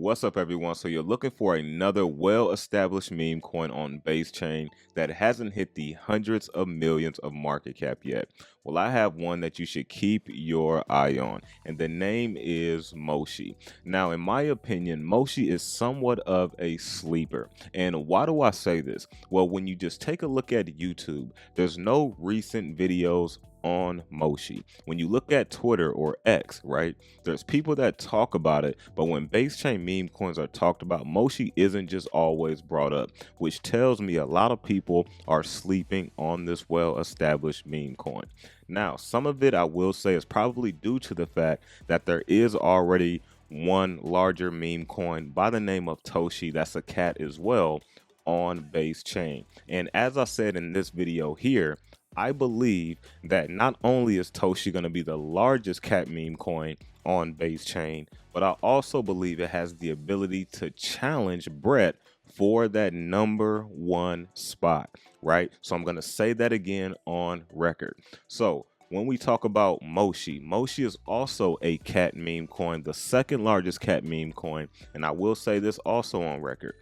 What's up, everyone? So you're looking for another well-established meme coin on Basechain that hasn't hit the hundreds of millions of market cap yet. Well, I have one that you should keep your eye on, and the name is Moshi. Now, in my opinion, Moshi is somewhat of a sleeper. And why do I say this? Well, when you just take a look at YouTube, there's no recent videos on Moshi. When you look at Twitter or X, right, there's people that talk about it, but when Basechain meme coins are talked about, Moshi isn't just always brought up, which tells me a lot of people are sleeping on this well-established meme coin. Now, some of it I will say is probably due to the fact that there is already one larger meme coin by the name of Toshi that's a cat as well on Basechain. And as I said in this video here, I believe that not only is Toshi going to be the largest cat meme coin on Basechain, but I also believe it has the ability to challenge Brett for that #1 spot, right? So I'm going to say that again on record. So when we talk about Moshi, Moshi is also a cat meme coin, the second largest cat meme coin. And I will say this also on record.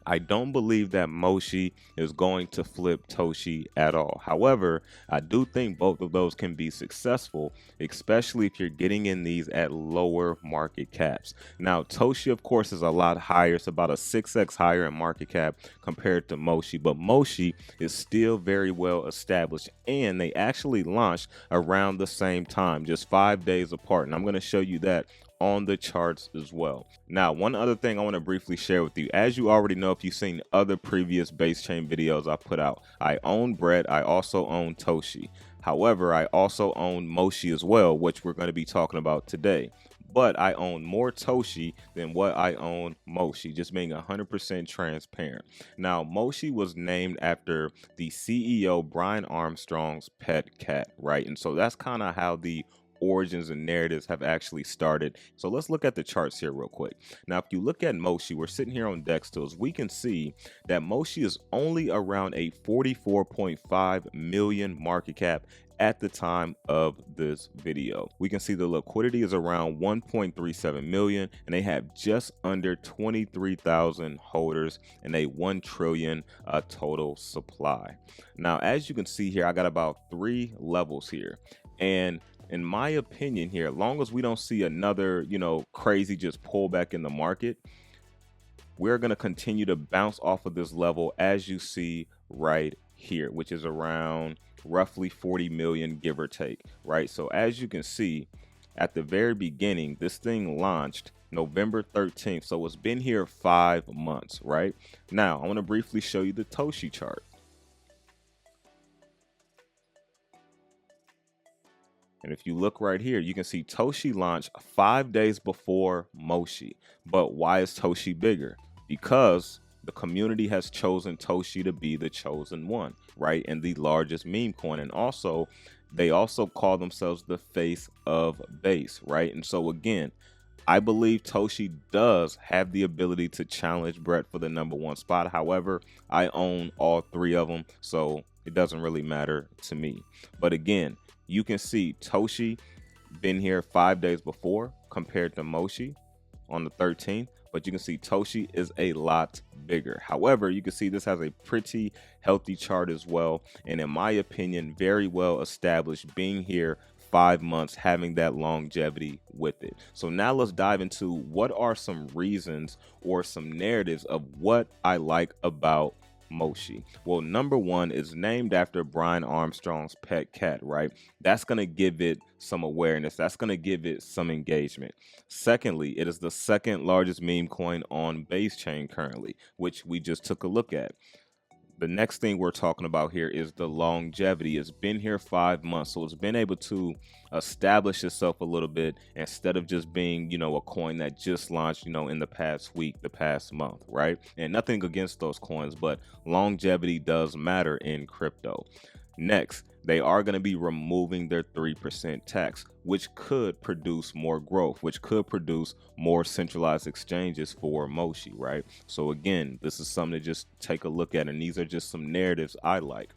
I don't believe that Moshi is going to flip Toshi at all. However, I do think both of those can be successful, especially if you're getting in these at lower market caps. Now, Toshi, of course, is a lot higher. It's about a 6x higher in market cap compared to Moshi, but Moshi is still very well established, and they actually launched around the same time, just 5 days apart. And I'm going to show you that on the charts as well. Now, one other thing I want to briefly share with you, as you already know if you've seen other previous Basechain videos I put out, I own Brett, I also own Toshi. However, I also own Moshi as well, which we're going to be talking about today. But I own more Toshi than what I own Moshi, just being 100% transparent. Now, Moshi was named after the CEO Brian Armstrong's pet cat, right? And so that's kind of how the origins and narratives have actually started. So let's look at the charts here real quick. Now, if you look at Moshi, we're sitting here on Dex Tools, we can see that Moshi is only around a 44.5 million market cap at the time of this video. We can see the liquidity is around 1.37 million, and they have just under 23,000 holders and a 1 trillion total supply. Now, as you can see here, I got about 3 levels here, and in my opinion here, as long as we don't see another, crazy just pullback in the market, we're going to continue to bounce off of this level as you see right here, which is around roughly 40 million, give or take, right? So as you can see at the very beginning, this thing launched November 13th. So it's been here 5 months, right? Now, I want to briefly show you the Toshi chart. And if you look right here, you can see Toshi launched 5 days before Moshi. But why is Toshi bigger? Because the community has chosen Toshi to be the chosen one, right? And the largest meme coin. And also, they also call themselves the face of Base, right? And so again, I believe Toshi does have the ability to challenge Brett for the #1 spot. However, I own all 3 of them, so it doesn't really matter to me. But again, you can see Toshi been here 5 days before compared to Moshi on the 13th, but you can see Toshi is a lot bigger. However, you can see this has a pretty healthy chart as well, and in my opinion, very well established, being here 5 months, having that longevity with it. So now let's dive into what are some reasons or some narratives of what I like about Moshi. Well, #1 is named after Brian Armstrong's pet cat, right? That's going to give it some awareness. That's going to give it some engagement. Secondly, it is the second largest meme coin on Basechain currently, which we just took a look at. The next thing we're talking about here is the longevity. It's been here 5 months, so it's been able to establish itself a little bit instead of just being, a coin that just launched, in the past week, the past month, right? And nothing against those coins, but longevity does matter in crypto. Next, they are going to be removing their 3% tax, which could produce more growth, which could produce more centralized exchanges for Moshi, right? So again, this is something to just take a look at, and these are just some narratives I like.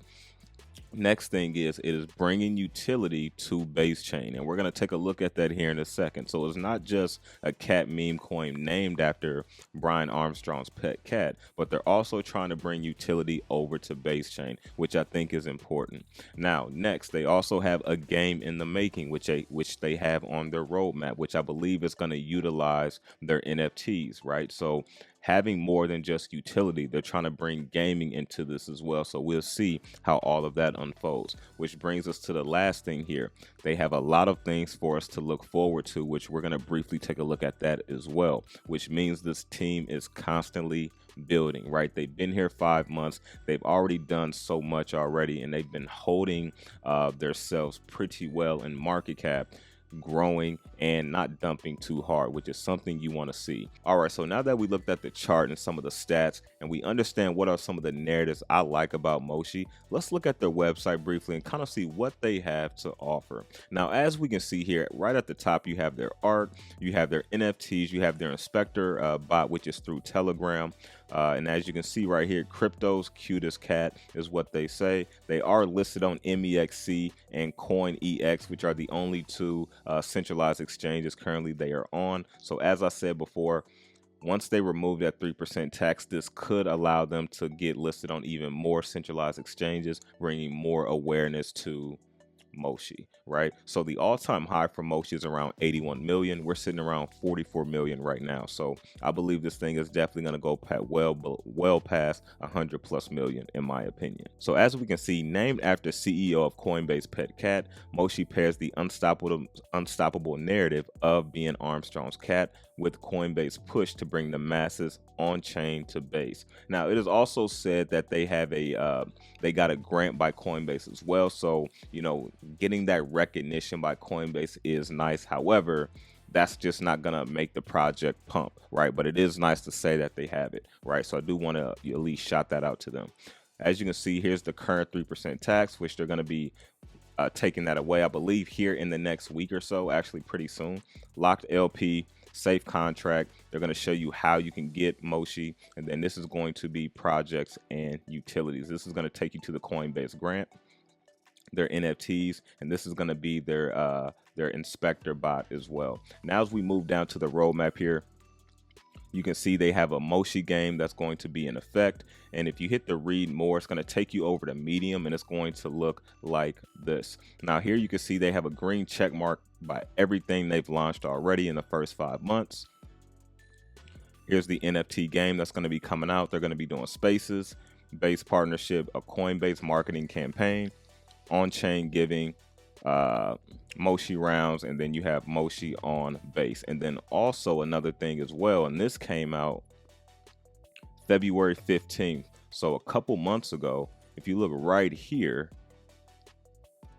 Next thing is it is bringing utility to Basechain, and we're going to take a look at that here in a second. So it's not just a cat meme coin named after Brian Armstrong's pet cat, but they're also trying to bring utility over to Basechain, which I think is important. Now, next, they also have a game in the making, which they have on their roadmap, which I believe is going to utilize their NFTs, right? So having more than just utility, they're trying to bring gaming into this as well. So we'll see how all of that unfolds, which brings us to the last thing here. They have a lot of things for us to look forward to, which we're going to briefly take a look at that as well, which means this team is constantly building, right? They've been here 5 months. They've already done so much already, and they've been holding themselves pretty well in market cap, growing and not dumping too hard, which is something you want to see. All right, so now that we looked at the chart and some of the stats and we understand what are some of the narratives I like about Moshi, let's look at their website briefly and kind of see what they have to offer. Now, as we can see here, right at the top, you have their art, you have their NFTs, you have their inspector bot, which is through Telegram. And as you can see right here, crypto's cutest cat is what they say. They are listed on MEXC and CoinEX, which are the only two centralized exchanges currently they are on. So as I said before, once they remove that 3% tax, this could allow them to get listed on even more centralized exchanges, bringing more awareness to Moshi, right? So the all-time high for Moshi is around 81 million. We're sitting around 44 million right now. So I believe this thing is definitely going to go well past 100+ million, in my opinion. So as we can see, named after CEO of Coinbase pet cat, Moshi pairs the unstoppable narrative of being Armstrong's cat with Coinbase push to bring the masses on chain to Base. Now, it is also said that they have they got a grant by Coinbase as well. So, you know, getting that recognition by Coinbase is nice. However, that's just not gonna make the project pump, right? But it is nice to say that they have it, right? So I do want to at least shout that out to them. As you can see, here's the current 3% tax, which they're going to be taking that away, I believe, here in the next week or so, actually pretty soon. Locked LP, safe contract. They're going to show you how you can get Moshi, and then this is going to be projects and utilities. This is going to take you to the Coinbase grant, their NFTs, and this is going to be their inspector bot as well. Now, as we move down to the roadmap here, you can see they have a Moshi game that's going to be in effect. And if you hit the read more, it's going to take you over to Medium, and it's going to look like this. Now here you can see they have a green check mark by everything they've launched already in the first 5 months. Here's the NFT game that's going to be coming out. They're going to be doing spaces, base partnership, a Coinbase marketing campaign, on-chain giving, Moshi rounds, and then you have Moshi on Base. And then also another thing as well, and this came out February 15th, so a couple months ago. If you look right here,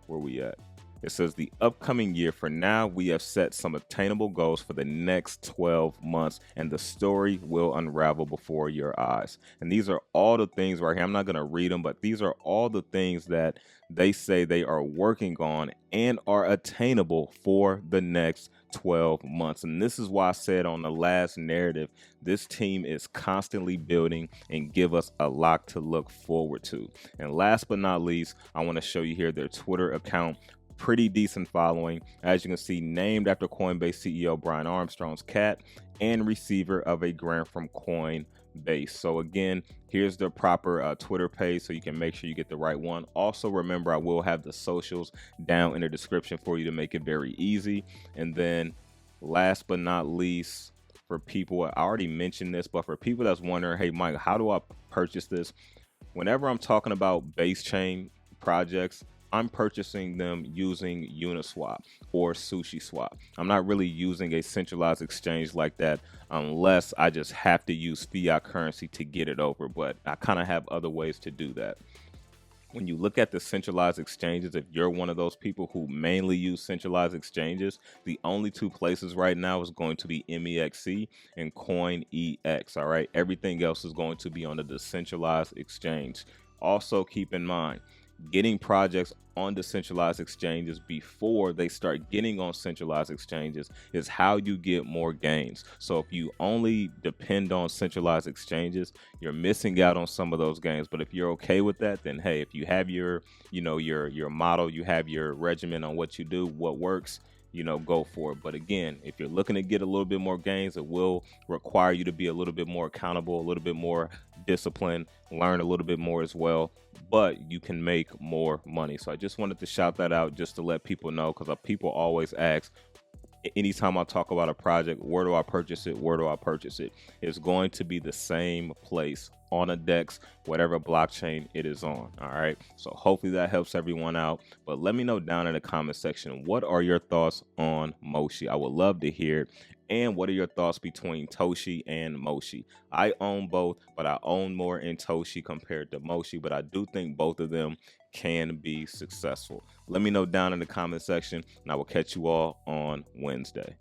where we at, it says the upcoming year. For now, we have set some attainable goals for the next 12 months, and the story will unravel before your eyes. And these are all the things right here. I'm not going to read them, but these are all the things that they say they are working on and are attainable for the next 12 months. And this is why I said on the last narrative, this team is constantly building and give us a lot to look forward to. And last but not least, I want to show you here their Twitter account. Pretty decent following, as you can see, named after Coinbase CEO Brian Armstrong's cat and receiver of a grant from Coinbase. So again, here's the proper Twitter page, so you can make sure you get the right one. Also, remember, I will have the socials down in the description for you to make it very easy. And then last but not least, for people, I already mentioned this, but for people that's wondering, hey Mike, how do I purchase this? Whenever I'm talking about Basechain projects, I'm purchasing them using Uniswap or SushiSwap. I'm not really using a centralized exchange like that unless I just have to use fiat currency to get it over, but I kind of have other ways to do that. When you look at the centralized exchanges, if you're one of those people who mainly use centralized exchanges, the only two places right now is going to be MEXC and CoinEX, all right? Everything else is going to be on a decentralized exchange. Also, keep in mind, getting projects on decentralized exchanges before they start getting on centralized exchanges is how you get more gains. So if you only depend on centralized exchanges, you're missing out on some of those gains. But if you're okay with that, then hey, if you have your, your model, you have your regimen on what you do, what works, go for it. But again, if you're looking to get a little bit more gains, it will require you to be a little bit more accountable, a little bit more disciplined, learn a little bit more as well, but you can make more money. So I just wanted to shout that out just to let people know, because people always ask, anytime I talk about a project, where do I purchase it? Where do I purchase it? It's going to be the same place on a DEX, whatever blockchain it is on. All right. So hopefully that helps everyone out. But let me know down in the comment section, what are your thoughts on Moshi? I would love to hear it. And what are your thoughts between Toshi and Moshi? I own both, but I own more in Toshi compared to Moshi, but I do think both of them can be successful. Let me know down in the comment section, and I will catch you all on Wednesday.